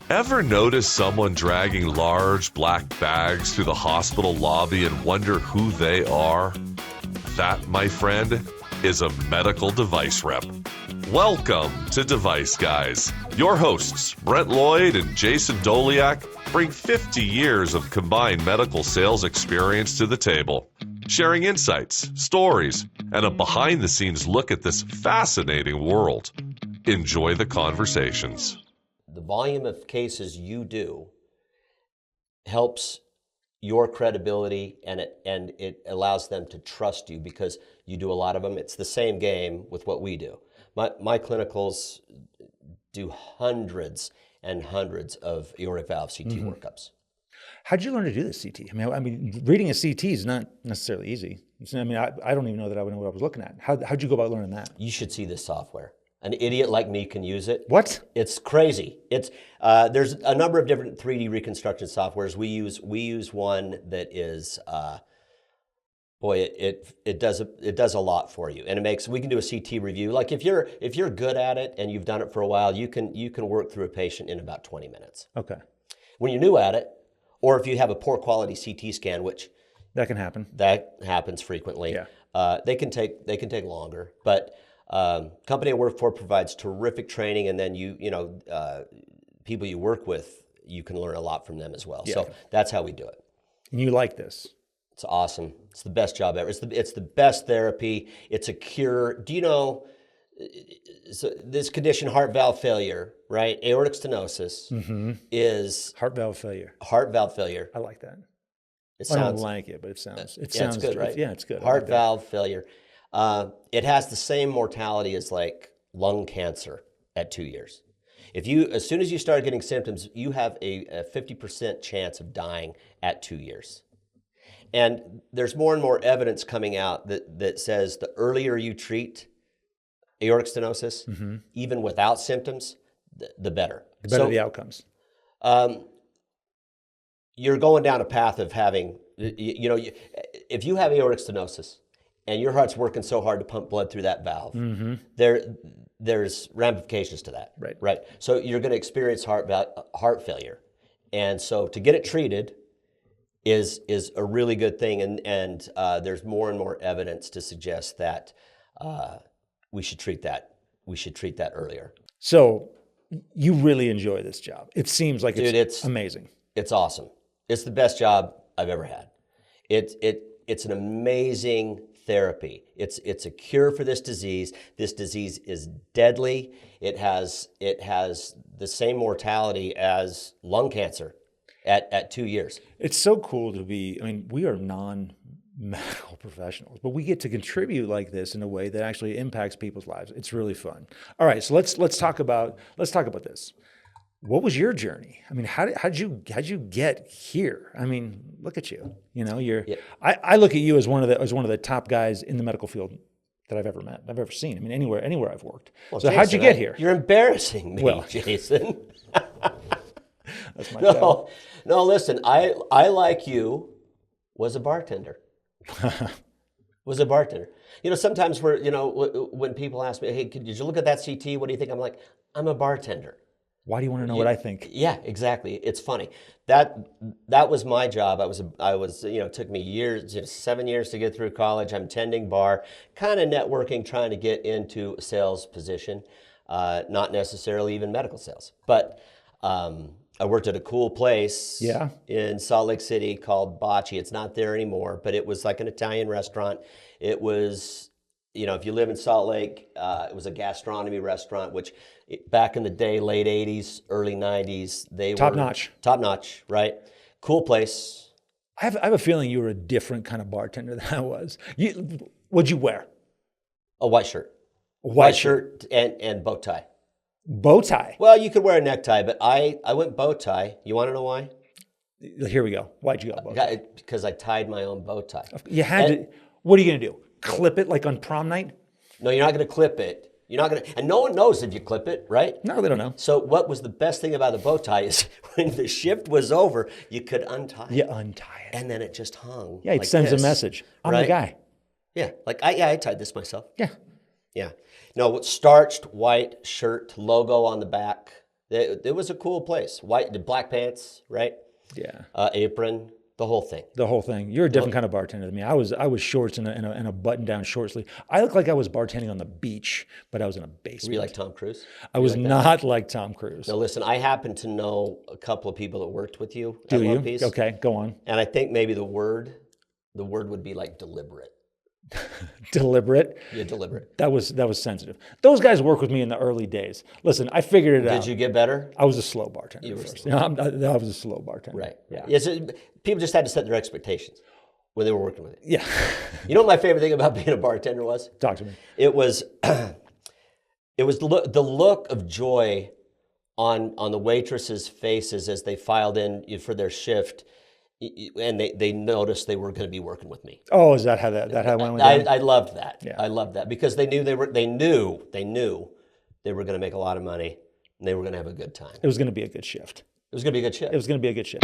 Ever notice someone dragging large black bags through the hospital lobby and wonder who they are? That, my friend, is a medical device rep. Welcome to Device Guys. Your hosts, Brent Lloyd and Jason Doliak, bring 50 years of combined medical sales experience to the table, sharing insights, stories, and a behind-the-scenes look at this fascinating world. Enjoy the conversations. The volume of cases you do helps your credibility, and it allows them to trust you because you do a lot of them. It's the same game with what we do. My clinicals do hundreds and hundreds of aortic valve CT workups. How'd you learn to do this CT? I mean, reading a CT is not necessarily easy. I don't even know that I would know what I was looking at. How'd you go about learning that? You should see this software. An idiot like me can use it. What? It's crazy. It's there's a number of different 3D reconstruction softwares. We use one that is it does a lot for you, and we can do a CT review. Like if you're good at it and you've done it for a while, you can work through a patient in about 20 minutes. Okay. When you're new at it, or if you have a poor quality CT scan, which that can happen. That happens frequently. Yeah. They can take longer, but company I work for provides terrific training, and then people you work with, you can learn a lot from them as well. Yeah. So that's how we do it. And you like this? It's awesome. It's the best job ever. It's the best therapy. It's a cure. Do you know this condition, heart valve failure, right? Aortic stenosis is heart valve failure. Heart valve failure. I like that. I don't like it, but it sounds it's good, right? Yeah, it's good. Heart valve failure. It has the same mortality as like lung cancer at 2 years. As soon as you start getting symptoms, you have a 50% chance of dying at 2 years. And there's more and more evidence coming out that says the earlier you treat aortic stenosis, even without symptoms, the better. The better the outcomes. You're going down a path of having, if you have aortic stenosis, and your heart's working so hard to pump blood through that valve, there's ramifications to that, right? So you're going to experience heart failure, and so to get it treated is a really good thing, and there's more and more evidence to suggest that we should treat that. We should treat that earlier. So you really enjoy this job. It seems like it's amazing. It's awesome. It's the best job I've ever had. It's an amazing therapy. It's a cure for this disease. This disease is deadly. It has the same mortality as lung cancer at 2 years. It's so cool to be. We are non-medical professionals, but we get to contribute like this in a way that actually impacts people's lives. It's really fun. All right, so let's talk about this. What was your journey? How'd you get here? Look at you. I look at you as one of the top guys in the medical field that I've ever met, I've ever seen. Anywhere I've worked. Well, so Jason, how'd you get here? You're embarrassing me, Jason. That's my job. No, listen, I like you was a bartender. Sometimes when people ask me, hey, did you look at that CT? What do you think? I'm like, I'm a bartender. Why do you want to know what I think? Yeah, exactly. It's funny. That was my job. I was it took me years, 7 years to get through college. I'm tending bar, kind of networking, trying to get into a sales position, not necessarily even medical sales. But I worked at a cool place in Salt Lake City called Bocce. It's not there anymore, but it was like an Italian restaurant. It was, if you live in Salt Lake, it was a gastronomy restaurant, which back in the day, late 80s, early 90s, they were top notch, right? Cool place. I have a feeling you were a different kind of bartender than I was. What'd you wear? A white shirt. White shirt and bow tie. Bow tie? Well, you could wear a necktie, but I went bow tie. You want to know why? Here we go. Why'd you go bow tie? Because I tied my own bow tie. You had to. What are you going to do? Clip it like on prom night? No, you're not going to clip it. You're not going to, and no one knows if you clip it, right? No, they don't know. So what was the best thing about the bow tie is when the shift was over, you could untie it. You untie it. And then it just hung. Yeah, it sends a message. I'm the guy. Yeah, I tied this myself. Yeah. Yeah. No, starched white shirt, logo on the back. It was a cool place. The black pants, right? Yeah. Apron, the whole thing. The whole thing. You're a different kind of bartender than me. I was shorts and a button-down short sleeve. I looked like I was bartending on the beach, but I was in a basement. Were you like Tom Cruise? I was not like Tom Cruise. Now listen, I happen to know a couple of people that worked with you Do at you? One Piece. Okay, go on. And I think maybe the word would be like deliberate. Deliberate. Yeah, deliberate. That was sensitive. Those guys worked with me in the early days. Listen, I figured it out. Did you get better? I was a slow bartender. You were first. slow. I was a slow bartender. Right. Yeah. Yes. People just had to set their expectations when they were working with you. Yeah. You know what my favorite thing about being a bartender was? Talk to me. It was the look of joy on the waitresses' faces as they filed in for their shift, and they noticed they were going to be working with me. Oh, is that how that went down? I loved that. Yeah. I loved that because they knew they were going to make a lot of money and they were going to have a good time. It was going to be a good shift. It was going to be a good shift. It was going to be a good shift.